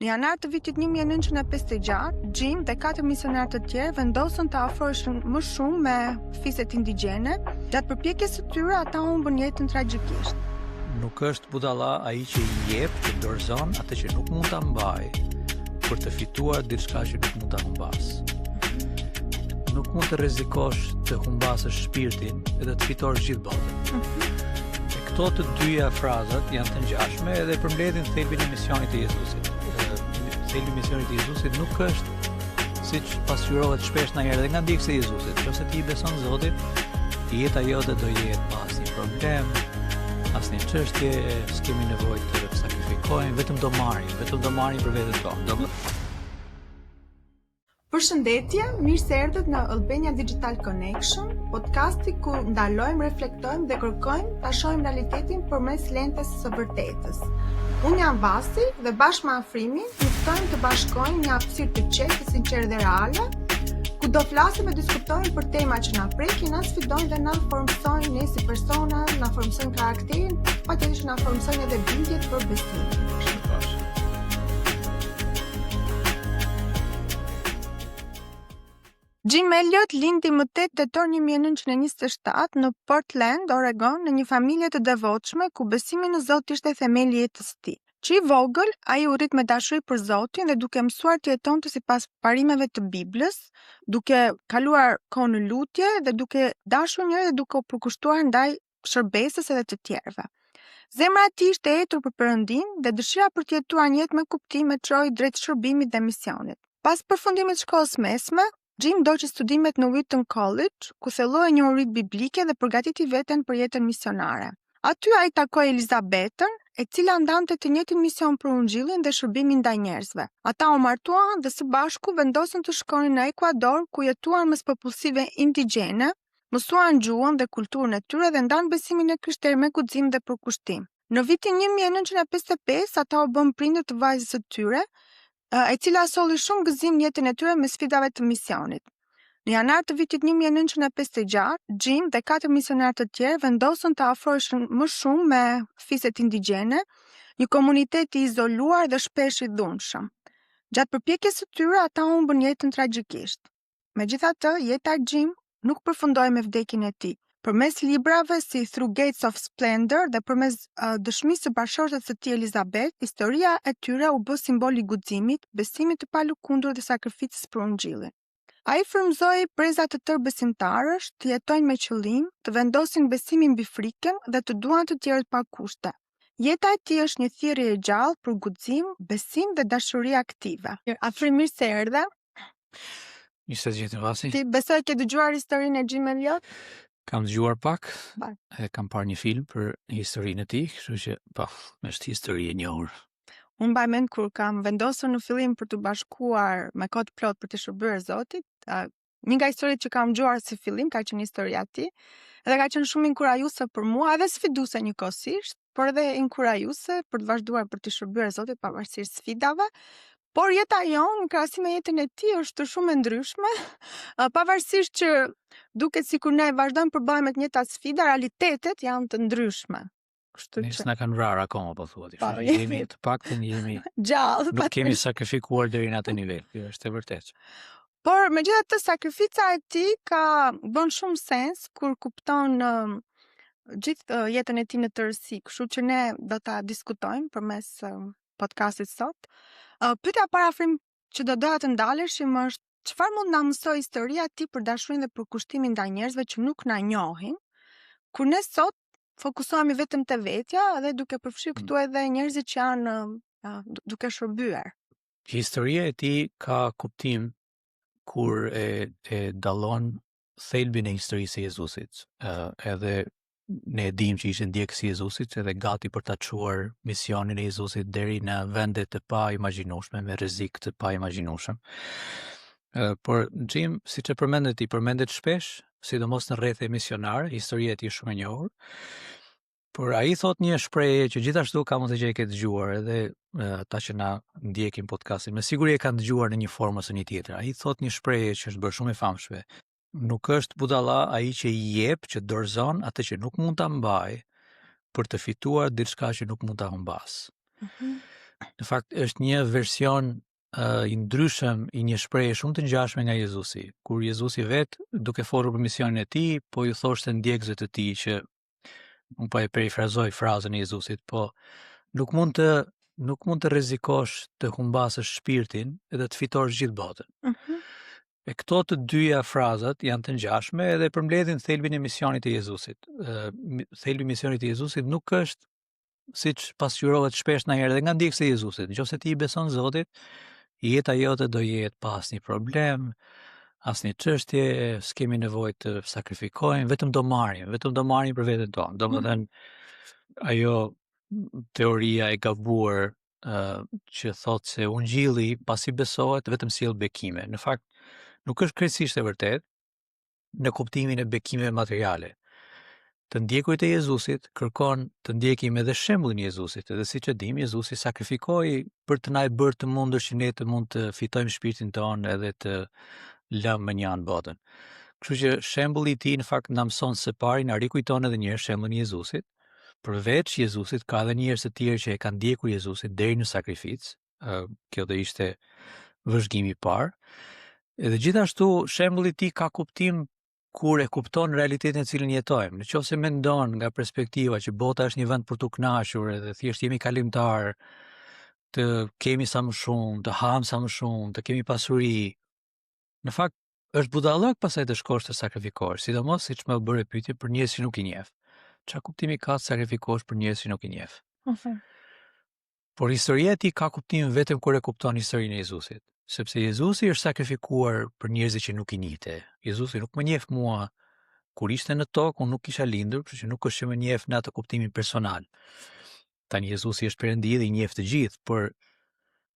Në janar të vitit 1956, Jim dhe 4 misionar të tjerë vendosën të afroheshin më shumë me fiset indigjene. Gjatë përpjekjes së tyre, ata humbën jetën tragjikisht. Nuk është budalla ai që i jep, që dorëzon atë që nuk mund ta mbaj, për të fituar diçka që nuk mund ta humbas. Nuk mund të rrezikosh të humbasësh shpirtin edhe të fitosh gjithë botën. Këto të dyja frazat janë të ngjashme edhe përmbledhin thelbin e misionit të Jezusit. Thelbi i misionit të Jezusit nuk është siç pasqyrohet shpesh ndonjëherë edhe nga ndjekësit e Jezusit. Nëse ti i beson Zotit, jeta jote do jetë pa asnjë problem, asnjë çështje, s'kemi nevojë të sakrifikojmë, vetëm do marrim për veten tonë. Përshëndetje, mirë se erdhët në Albania Digital Connection, podcasti ku ndalojmë, reflektojmë dhe kërkojmë ta shohim realitetin përmes lentes së vërtetës. Unë jam Vasi dhe bashkë me Afrimin ftojmë të bashkojmë një hapësirë të qetë, të sinqertë dhe reale, ku do flasim e diskutojmë për tema që na prekin, na sfidojnë dhe na formsojnë ne si persona, na formsojnë karakterin, patjetër që na formsojnë edhe bindjet për besimin. Jim Elliot lindi më 8 tetor 1927 në Portland, Oregon, në një familje të devotshme ku besimi në Zot ishte themeli i jetës së tij. Që i vogël, ai u rrit me dashuri për Zotin dhe duke mësuar të jetonte sipas parimeve të Biblës, duke kaluar kohë në lutje dhe duke dashur njëri dhe duke u përkushtuar ndaj shërbesës edhe të tjerëve. Zemra e tij ishte etur për Perëndin dhe dëshira për të jetuar një jetë me kuptim e çoi drejt shërbimit dhe misionit. Pas përfundimit të shkollës mesme, Jim doqi studimet në Wheaton College, ku thelloi njohuritë biblike dhe përgatiti veten për jetën misionare. Aty ai takoi Elizabetën, e cila ndante të njëjtin mision për ungjillin dhe shërbimin ndaj njerëzve. Ata u martuan dhe së bashku vendosën të shkonin në Ekuador, ku jetuan mes popullsive indigjene, mësuan gjuhën dhe kulturën e tyre dhe ndanë besimin e krishterë me guxim dhe përkushtim. Në vitin 1955 ata u bën prindër të vajzës së tyre, e cila solli shumë gëzim në jetën e tyre me sfidave të misionit. Në janar të vitit 1956, Jim dhe 4 misionar të tjerë vendosën të afroheshin më shumë me fiset indigjene, një komunitet i izoluar dhe shpesh i dhunshëm. Gjatë përpjekjes së tyre, ata humbën jetën tragjikisht. Megjithatë, jeta e Jim nuk përfundoi me vdekjen e tij. Përmes librave si Through Gates of Splendor dhe përmes dëshmisë së bashkëshortes së tij Elizabeth, historia e tyre u bë simbol i guximit, besimit të palëkundur dhe sakrificës për ungjillin. Ai frymëzoi breza të tërë besimtarësh të jetojnë me qëllim, të vendosin besimin mbi frikën dhe të duan të tjerët pa kushte. Jeta e tij është një thirrje e gjallë për guxim, besim dhe dashuri aktive. Afrim, mirë se erdhe. Mirë se jeni Vasi. Ti besoj ke dëgjuar historinë e Jim Elliot? Kam dëgjuar pak, e kam parë një film për historinë e tij, kështu që është histori e njohur. Unë mbaj mend kur kam vendosur në fillim për të bashkuar me kohë plot për të shërbyer Zotit, një nga historitë që kam dëgjuar si fillim ka qenë historia e tij, dhe ka qenë shumë inkurajuese për mua, edhe sfiduese njëkohësisht, por edhe inkurajuese për të vazhduar për të shërbyer Zotit pavarësisht sfidave. Por jeta jonë, në krahasim me jetën e tij, është shumë e ndryshme, pavarësisht që duket sikur ne vazhdojmë përballemi me të njëjtat sfida, realitetet janë të ndryshme. Kështu që na kanë vrarë akoma, po thuat. Jemi të paktën jemi gjallë. Nuk kemi sakrifikuar deri në atë nivel. Kjo është e vërtetë. Por megjithatë sakrifica e tij bën shumë sens kur kupton gjithë jetën e tij në tërësi, kështu që ne do ta diskutojmë përmes podcastit sot. Pyetja para Afrim që do doja të ndaleshim është çfarë mund na mësoj historia e tij për dashurinë dhe përkushtimin ndaj njerëzve që nuk na njohin, kur ne sot fokusohemi vetëm te vetja dhe duke përfshirë këtu edhe njerëzit që janë duke shërbyer. Historia e tij ka kuptim kur e dallon thelbin e historisë së Jezusit. Edhe ne e dim që ishte ndjekës i Jezusit edhe gati për ta çuar misionin e Jezusit deri në vende të paimagjinueshme, me rrezik të paimagjinueshëm. Por Jim, siç e përmendet shpesh, sidomos në rrethe misionare, historia e tij shumë e njohur. Por ai thot një shprehje që gjithashtu ka mund të që e ke dëgjuar edhe ata që na ndjekin podcastin, me siguri e kanë dëgjuar në një formë ose një tjetër. Ai thot një shprehje që është bërë shumë e famshme. Nuk është budalla ai që i jep, që dorëzon atë që nuk mund ta mbaj, për të fituar diçka që nuk mund ta humbas. në fakt është një version i ndryshëm i një shprehje shumë të ngjashme nga Jezusi, kur Jezusi vetë duke folur për misionin e tij, po ju thoshte ndjekësve të tij që unë po e perifrazoj frazën e Jezusit, po nuk mund të rrezikosh të humbasësh shpirtin edhe të fitosh gjithë botën. E këto të dyja frazat janë të ngjashme edhe përmbledhin thelbin e misionit të Jezusit. Thelbi i misionit të Jezusit nuk është siç pasqyrohet shpesh ndonjëherë edhe nga ndjekësit e Jezusit. Nëse ti i beson Zotit, jeta jote do jetë pa asnjë problem, asnjë çështje, s'kemi nevojë të sakrifikojmë, vetëm do marrim për veten tonë. Domethënë ajo teoria e gabuar që thotë se ungjilli pasi besohet vetëm sjell bekime. Në fakt nuk është krejtësisht e vërtet në kuptimin e bekimeve materiale. Të ndjekurit e Jezusit kërkon të ndjekim edhe shembullin e Jezusit, edhe siç e dim, Jezusi sakrifikoi për të na e bërë të mundur që ne të mund të fitojmë shpirtin tonë edhe të lëmë më një anë botën. Kështu që shembulli i tij në fakt na mëson së pari, na rikujton edhe një herë shembullin e Jezusit. Përveç Jezusit ka edhe njerëz të tjerë që e kanë ndjekur Jezusin deri në sakrificë. Kjo do ishte vëzhgimi i parë. Edhe gjithashtu shembulli i tij ka kuptim kur e kupton realitetin e cilin jetojmë. Nëse mendon nga perspektiva që bota është një vend për t'u kënaqur edhe thjesht jemi kalimtar, të kemi sa më shumë, të ham sa më shumë, të kemi pasuri, në fakt është budallëk pasaj të shkosh të sakrifikosh, sidomos siç më bëre pyetje për njerëz që nuk i njeh. Çfarë kuptimi ka të sakrifikosh për njerëz që nuk i njeh? Por historia e tij ka kuptim vetëm kur e kupton historinë e Jezusit. Sepse Jezusi është sakrifikuar për njerëzit që nuk i njihte. Jezusi nuk më njeh mua kur ishte në tokë, unë nuk kisha lindur, kështu që nuk është që më njeh në atë kuptimin personal. Tani Jezusi është Perëndi dhe i njeh të gjithë, por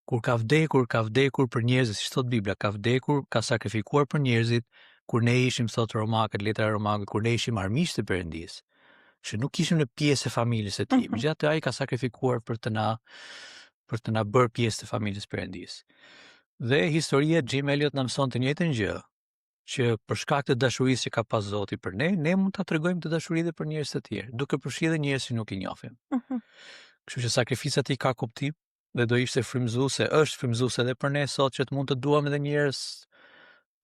kur ka vdekur për njerëzit, siç thot Bibla, ka vdekur, ka sakrifikuar për njerëzit, kur ne ishim, thot Romakët, letra e Romakëve, kur ne ishim armiqtë të Perëndisë, që nuk ishim në pjesë e familjes së tij. Megjithatë ai ka sakrifikuar për të na bërë pjesë të familjes së Perëndisë. Dhe historia e Jim Elliot na mëson të njëjtën gjë, që për shkak të dashurisë që ka pas Zoti për ne, ne mund ta tregojmë të dashuri edhe për njerëz të tjerë, duke përfshirë njerëz që nuk i njohim. Kështu që sakrifica e tij ka kuptim dhe do ishte frymëzuese, është frymëzuese edhe për ne sot që të mund të duam edhe njerëz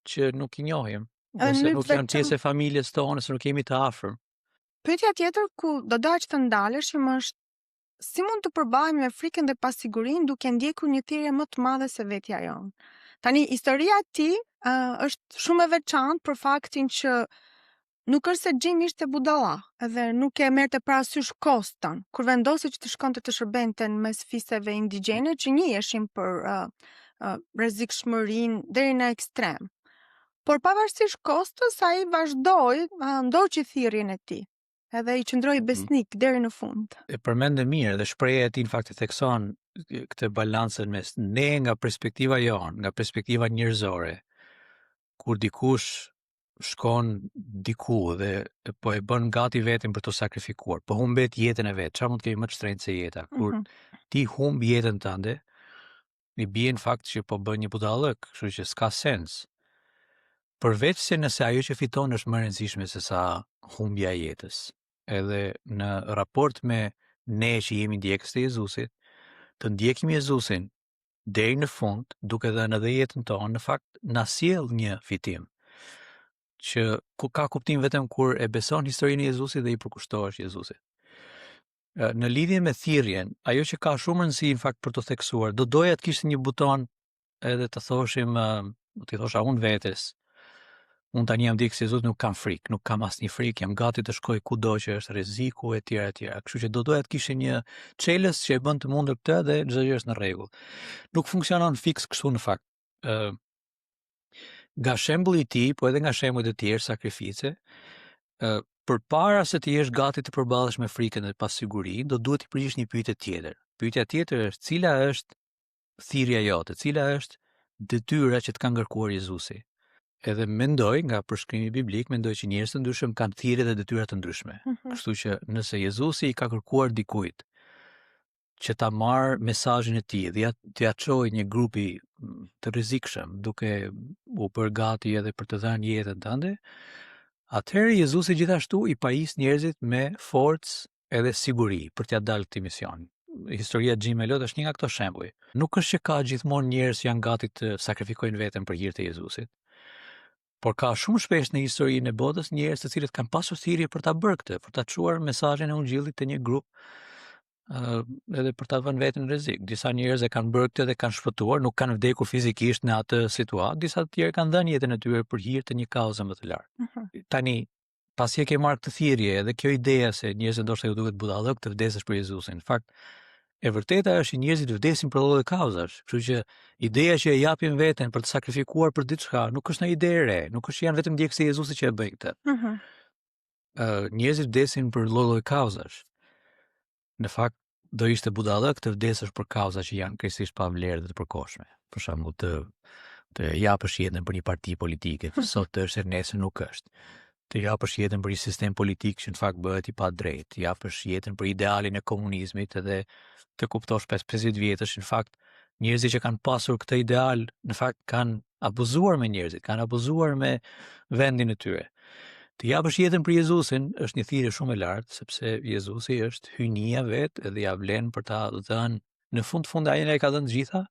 që nuk i njohim, ose nuk janë pjesë e familjes tonë, ose nuk jemi të afërm. Pyetja tjetër ku do doja që të ndaleshim është si mund të përbahemi me frikën dhe pasigurinë duke ndjekur një thirrje më të madhe se vetja jonë. Tani historia e tij është shumë e veçantë për faktin që nuk është se Jim ishte budalla, edhe nuk e merrte parasysh koston, kur vendosi që të shkonte të shërbente në mes fiseve indigjene që njihen për rrezikshmërinë deri në ekstrem. Por pavarësisht kostës, ai vazhdoi, ndoqi thirrjen e tij. Edhe i qëndroi besnik deri në fund. E përmendë mirë dhe shprehja e tij në fakt e thekson këtë balancën mes ne nga perspektiva jonë, nga perspektiva njerëzore, kur dikush shkon diku dhe po e bën gati veten për të sakrifikuar, po humbet jetën e vet. Çfarë mund të kemi më të shtrenjtë se jeta? Kur ti humb jetën tënde, i bie në fakt që po bën një budallëk, kështu që s'ka sens. Përveç se nëse ajo që fiton është më e rëndësishme se sa humbja e jetës. Edhe në raport me ne që jemi ndjekës të Jezusit, të ndjekim Jezusin deri në fund, duke dhënë edhe jetën tonë, në fakt na sjell një fitim që ka kuptim vetëm kur e beson historinë e Jezusit dhe i përkushtohesh Jezusit. Në lidhje me thirrjen, ajo që ka shumë rëndësi në fakt për të theksuar, do doja të kishte një buton edhe të thoshim, ti thosha unë vetes, unë tani jam ndjekës i Jezusit, nuk kam frikë, nuk kam asnjë frikë, jam gati të shkoj kudo që është rreziku e tjera e tjera. Kështu që do doja të kishte një çelës që e bën të mundur këtë dhe çdo gjë është në rregull. Nuk funksionon fiks kështu në fakt. Nga shembulli i tij, po edhe nga shembujt e tjerë sakrifice, përpara se të jesh gati të përballesh me frikën dhe pasigurinë, do duhet të përgjigjesh një pyetje tjetër. Pyetja tjetër është cila është thirrja jote, cila është detyra që të ka ngarkuar Jezusi. Edhe mendoj nga përshkrimi biblik, mendoj që njerëz të ndryshëm kanë thirrje dhe detyra të ndryshme. Kështu që nëse Jezusi i ka kërkuar dikujt që ta marrë mesazhin e tij dhe t'ia çojë një grupi të rrezikshëm, duke u bërë gati edhe për të dhënë jetën tënde, atëherë Jezusi gjithashtu i pajis njerëzit me forcë edhe siguri për t'ia dalë këtij misioni. historia e Jim Elliot është një nga këto shembuj. Nuk është që ka gjithmonë njerëz që janë gati të sakrifikojnë veten për hir të Jezusit. Por ka shumë shpesh në historinë e botës njerëz të cilët kanë pasur thirrje për ta bërë këtë, për ta çuar mesazhin e ungjillit te një grup edhe për ta vënë veten në rrezik. Disa njerëz e kanë bërë këtë dhe kanë shpëtuar, nuk kanë vdekur fizikisht në atë situatë, disa të tjerë kanë dhënë jetën e tyre për hir të një kauze më të lartë. Tani, pasi e ke marrë këtë thirrje edhe kjo ideja se njerëzit ndoshta ju duhet budallëk të vdesësh për Jezusin. Në fakt, e vërteta është që njerëzit vdesin për lloj kauzash. Kështu që ideja që e japin veten për të sakrifikuar për diçka nuk është një ide e re, nuk është që janë vetëm ndjekësi e Jezusit që e bëjnë këtë. Njerëzit vdesin për lloj kauzash. Në fakt, do ishte budallëk të vdesësh për kauza që janë krejtësisht pa vlerë dhe të përkohshme. Për shembull, të japësh jetën për një parti politike, sot është e nesër nuk është. Të japësh jetën për një sistem politik që në fakt bëhet i padrejtë, të japësh jetën për idealin e komunizmit edhe të kuptosh 50 vjetësh në fakt njerëzit që kanë pasur këtë ideal në fakt kanë abuzuar me njerëzit, kanë abuzuar me vendin e tyre. Të japësh jetën për Jezusin është një thirrje shumë e lartë, sepse Jezusi është hyjnia vet edhe ja vlen për ta dhënë në fund ai e ka dhënë të gjitha,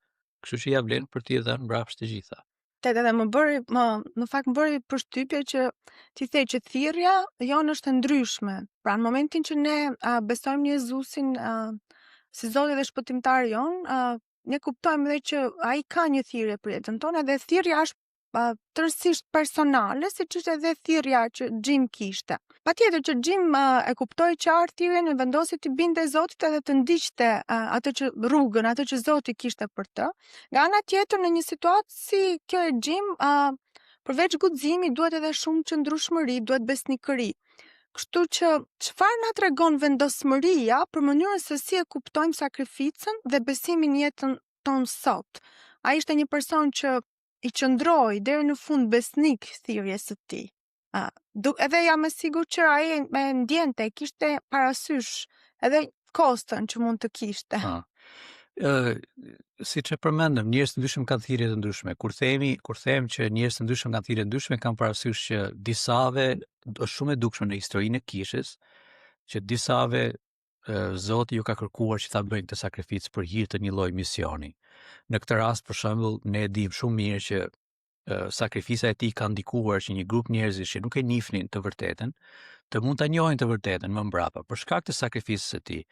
kështu që ja vlen për t'i dhënë mbrapsht të gjitha. Edhe në fakt më bëri përshtypje që ti the që thirrja jonë është e ndryshme. Pra në momentin që ne besojmë në Jezusin si Zoti dhe shpëtimtari jon, ne kuptojmë edhe që ai ka një thirrje për jetën tonë dhe thirrja është tërësisht personale, siç është edhe thirrja që Jim kishte. Patjetër që Jim e kuptoi qartë thirrjen e vendosi të binte Zotit edhe të ndiqte atë që rrugën, atë që Zoti kishte për të. Nga ana tjetër, në një situatë si kjo e Jim, përveç guximit duhet edhe shumë qëndrueshmëri, duhet besnikëri. Kështu që çfarë na tregon vendosmëria për mënyrën se si e kuptojmë sakrificën dhe besimin në jetën tonë sot. Ai ishte një person që i qëndroi deri në fund besnik thirrjes së tij. Edhe jam e sigurt që ai e ndjente, kishte parasysh edhe kostën që mund të kishte. Siç e përmendëm, njerëz të ndryshëm kanë thirrje të ndryshme. Kur them që njerëz të ndryshëm kanë thirrje të ndryshme, kam parasysh që disave është shumë e dukshme në historinë e kishës, që disave Zoti ju ka kërkuar që ta bëjnë këtë sakrificë për hir të një lloji misioni. Në këtë rast, për shembull, ne e dimë shumë mirë që sakrifica e tij ka ndikuar që një grup njerëzish që nuk e njihnin të vërtetën, të mund ta njohin të vërtetën më mbrapa për shkak të sakrificës së tij.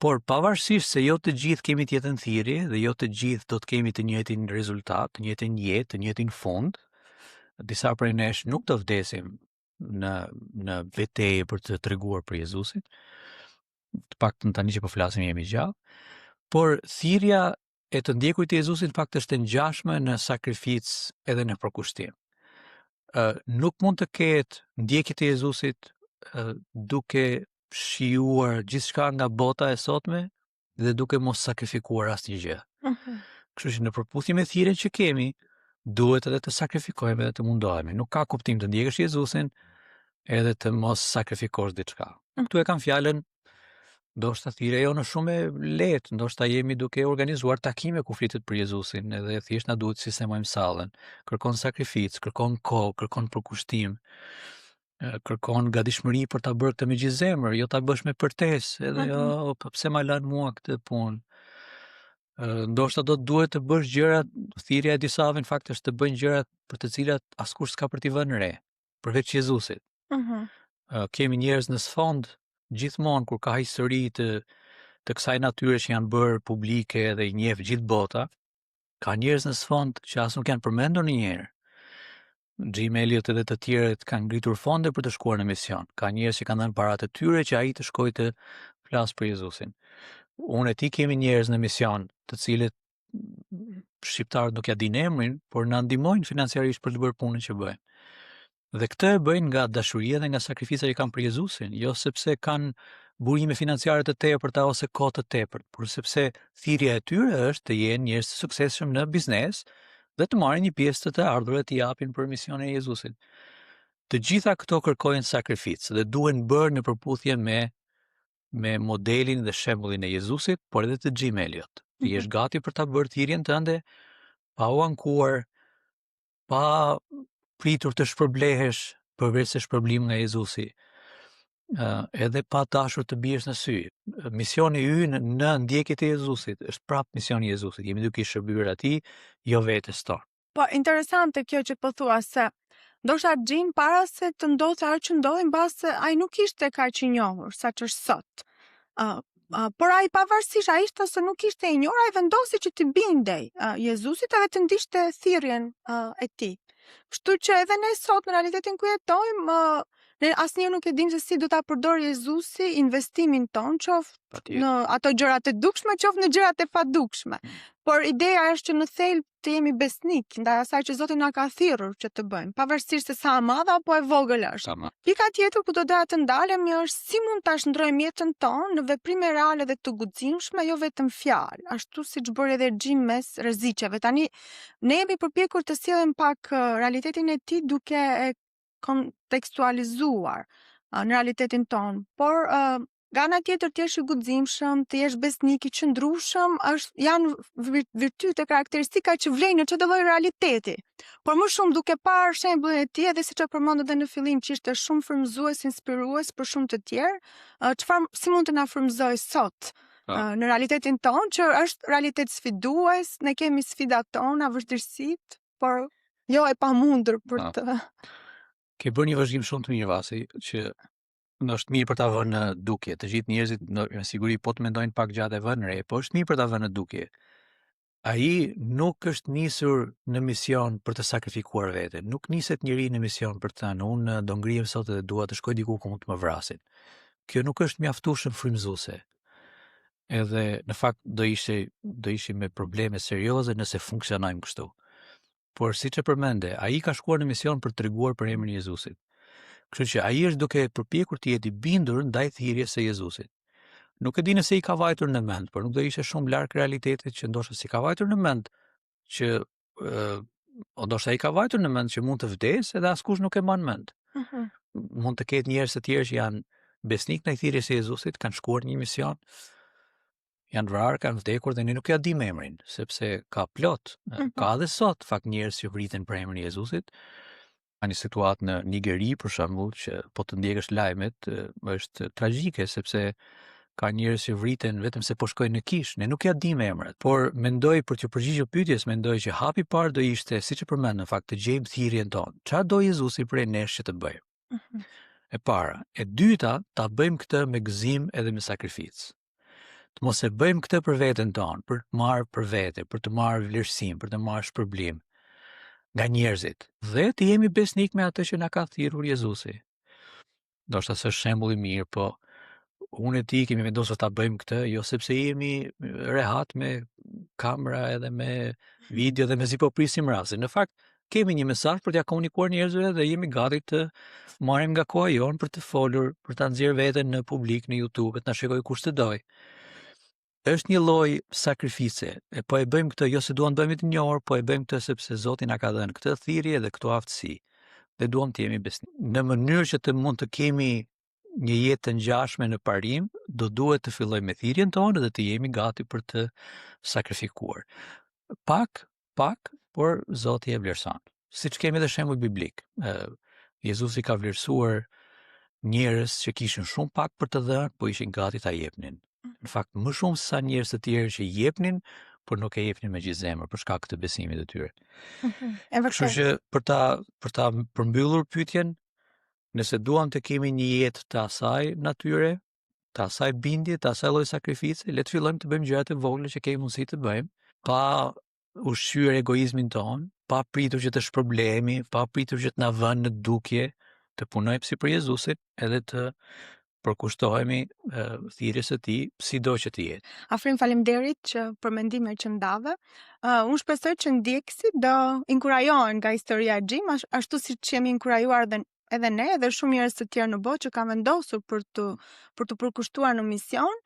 Por pavarësisht se jo të gjithë kemi të njëjtën thirrje dhe jo të gjithë do të kemi të njëjtin rezultat, të njëjtin jetë, të njëjtin fund, disa prej nesh nuk do vdesim në betejë për të treguar për Jezusin. Të paktën tani që po flasim jemi gjallë. Por thirrja e të ndjekurit të Jezusit në fakt është e ngjashme në sakrificë edhe në përkushtim. Nuk mund të ketë ndjekje të Jezusit duke shijuar gjithçka nga bota e sotme dhe duke mos sakrifikuar asnjë gjë. Kështu që në përputhje me thirrjen që kemi, duhet edhe të sakrifikojmë edhe të mundohemi. Nuk ka kuptim të ndjekësh Jezusin edhe të mos sakrifikosh diçka. Këtu e kam fjalën, ndoshta thirrja jonë është shumë e lehtë, ndoshta jemi duke organizuar takime ku flitet për Jezusin, edhe thjesht na duhet të sistemojmë sallën. Kërkon sakrificë, kërkon kohë, kërkon përkushtim, kërkon gatishmëri për ta bërë këtë me gjithë zemër, jo ta bësh me përtesë, edhe jo, pse ma lën mua këtë punë. Ndoshta do të duhet të bësh gjëra, thirrja e disave në fakt është të bëjnë gjëra për të cilat askush s'ka për t'i vënë re, përveç Jezusit. Kemi njerëz në sfond gjithmonë kur ka histori të kësaj natyre që janë bërë publike dhe i njeh gjithë bota, ka njerëz në sfond që as nuk janë përmendur ndonjëherë. Jim Elliot edhe të tjerët kanë ngritur fonde për të shkuar në mision. Ka njerëz që kanë dhënë paratë të tyre që ai të shkojë të flasë për Jezusin. Unë e ti kemi njerëz në mision, të cilët shqiptarët nuk ja dinë emrin, por na ndihmojnë financiarisht për të bërë punën që bëjnë. Dhe këtë e bëjnë nga dashuria dhe nga sakrifica që kanë për Jezusin, jo sepse kanë burime financiare të tepërta ose kohë të tepërt, por sepse thirrja e tyre është të jenë njerëz të suksesshëm në biznes dhe të marrin një pjesë të ardhurave të japin për misionin e Jezusit. Të gjitha këto kërkojnë sakrificë dhe duhen bërë në përputhje me modelin dhe shembullin e Jezusit, por edhe të Jim Elliot. Ti jesh gati për ta bërë thirrjen tënde, pa u ankuar, pa pritur të shpërblehesh përveç se shpërblim nga Jezusi. edhe pa dashur të biesh në sy. Misioni ynë në ndjekjet e Jezusit është prapë misioni i Jezusit. Jemi duke i shërbyer atij, jo vetes tonë. Po, interesante kjo që po thua se ndoshta Jim para se të ndodhte ajo që ndodhi mbase ai nuk ishte kaq i njohur sa që është sot. Por ai pavarësisht ai ishte ose nuk ishte i njohur, ai vendosi që të bindej Jezusit edhe të ndiqte thirrjen e tij. Kështu që edhe ne sot në realitetin ku jetojmë, ne asnjëherë nuk e dim se si do ta përdor Jezusi investimin ton, qoftë në ato gjërat e dukshme, qoftë në gjërat e padukshme. Por ideja është që në thelb të jemi besnik ndaj asaj që Zoti na ka thirrur që të bëjmë, pavarësisht se sa e madhe apo e vogël është. Pika tjetër ku do doja të ndalemi është si mund ta shndrojmë jetën tonë në veprime reale dhe të guximshme, jo vetëm fjalë, ashtu siç bëri edhe Jim mes rreziqeve. Tani ne jemi përpjekur të sillim pak realitetin e tij duke e kontekstualizuar në realitetin tonë, por nga ana tjetër të jesh i guximshëm, të jesh besnik i qëndrueshëm, janë virtyte, karakteristika që vlen në çdo lloj realiteti. Por më shumë duke parë shembullin e tij, edhe siç e përmendë edhe në fillim që ishte shumë frymëzues, inspirues për shumë të tjerë, si mund të na frymëzoj sot në realitetin tonë, që është realitet sfidues, ne kemi sfidat tona, vështirësitë, por jo e pamundur për të. Ke bërë një vazhdim shumë të mirë, Vasi, që është mirë për ta vënë në dukje. Të gjithë njerëzit me siguri po të mendojnë pak gjatë e vënë re, po është mirë për ta vënë në dukje. Ai nuk është nisur në mision për të sakrifikuar veten. Nuk niset njëri në mision për të thënë unë do ngrihem sot dhe dua të shkoj diku ku mund të më vrasin. Kjo nuk është mjaftueshëm frymëzuese. Edhe në fakt do ishim me probleme serioze nëse funksionojmë kështu. Por siç e përmende, ai ka shkuar në mision për të treguar për emrin e Jezusit. Kështu që ai është duke përpjekur të jetë i bindur ndaj thirrjes së Jezusit. Nuk e di nëse i ka vajtur në mend, por nuk do ishte shumë larg realitetit që ndoshta si ka vajtur në mend që ndoshta i ka vajtur në mend që mund të vdes edhe askush nuk e mban mend. Mund të ketë njerëz të tjerë që janë besnik ndaj thirrjes së Jezusit, kanë shkuar në një mision, janë vrarë, kanë vdekur dhe ne nuk ja dim emrin, sepse ka plot. Ka edhe sot fakt njerëz që vriten për emrin e Jezusit. Ka një situatë në Nigeri, për shembull, që po të ndjekësh lajmet, është tragjike, sepse ka njerëz që vriten vetëm se po shkojnë në kish. Ne nuk ja dim emrat, por mendoj për të përgjigjur pyetjes, mendoj që hapi i parë do ishte, siç e përmend në fakt, të gjejmë thirrjen tonë. Çfarë do Jezusi prej nesh që të bëjmë? E para, e dyta, ta bëjmë këtë me gëzim edhe me sakrificë. Të mos e bëjmë këtë për veten tonë, për të marrë për vete, për të marrë vlerësim, për të marrë shpërblim nga njerëzit. Dhe të jemi besnik me atë që na ka thirrur Jezusi. Ndoshta s'është shembull i mirë, po unë e ti kemi vendosur ta bëjmë këtë, jo sepse jemi rehat me kamera edhe me video dhe mezi po prisim rastin. Në fakt, kemi një mesazh për t'ia komunikuar njerëzve dhe jemi gati të marrim nga koha jonë për të folur, për ta nxjerrë veten në publik, në YouTube, të na shikojë kush të doj. Është një lloj sakrifice, e po e bëjmë këtë jo se duam të bëhemi të njohur, po e bëjmë këtë sepse Zoti na ka dhënë këtë thirrje dhe këtë aftësi. Dhe duam të jemi besnik. Në mënyrë që të mund të kemi një jetë të ngjashme në parim, do duhet të fillojmë me thirrjen tonë dhe të jemi gati për të sakrifikuar. Pak, por Zoti e vlerëson. Siç kemi edhe shembull biblik. Jezusi ka vlerësuar njerëz që kishin shumë pak për të dhënë, po ishin gati ta jepnin. Në fakt, më shumë se sa njerëz të tjerë që jepnin, por nuk e jepnin me gjithë zemër për shkak të besimit të tyre. Kështu që për ta përmbyllur pyetjen, nëse duam të kemi një jetë të asaj natyre, të asaj bindje, të asaj lloj sakrifice, le të fillojmë të bëjmë gjërat e vogla që kemi mundësi të bëjmë, pa ushqyer egoizmin ton, pa pritur që të shpërblehemi, pa pritur që të na vënë në dukje, të punojmë si për Jezusin, edhe të përkushtohemi thirrjes së tij, sido që të jetë. Afrim, faleminderit për mendimet që ndave. Unë shpresoj që ndjekësit do inkurajohen nga historia e Jim, ashtu siç jemi inkurajuar edhe ne, edhe shumë njerëz të tjerë në botë që kanë vendosur për të përkushtuar në mision.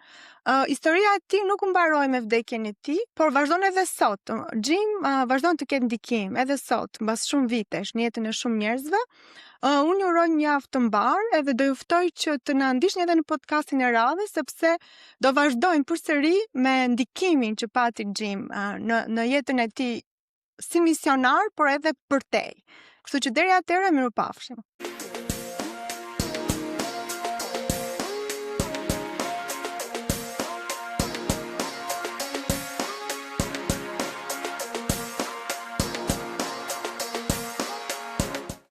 Historia e tij nuk mbaroi me vdekjen e tij, por vazhdon edhe sot. Jim vazhdon të ketë ndikim edhe sot, mbas shumë vitesh në jetën e shumë njerëzve. Unë ju uroj një javë të mbarë edhe do ju ftoj që të na ndiqni edhe në podcastin e radhës, sepse do vazhdojmë përsëri me ndikimin që pati Jim në jetën e tij si misionar, por edhe përtej. Kështu që deri atëherë, mirupafshim.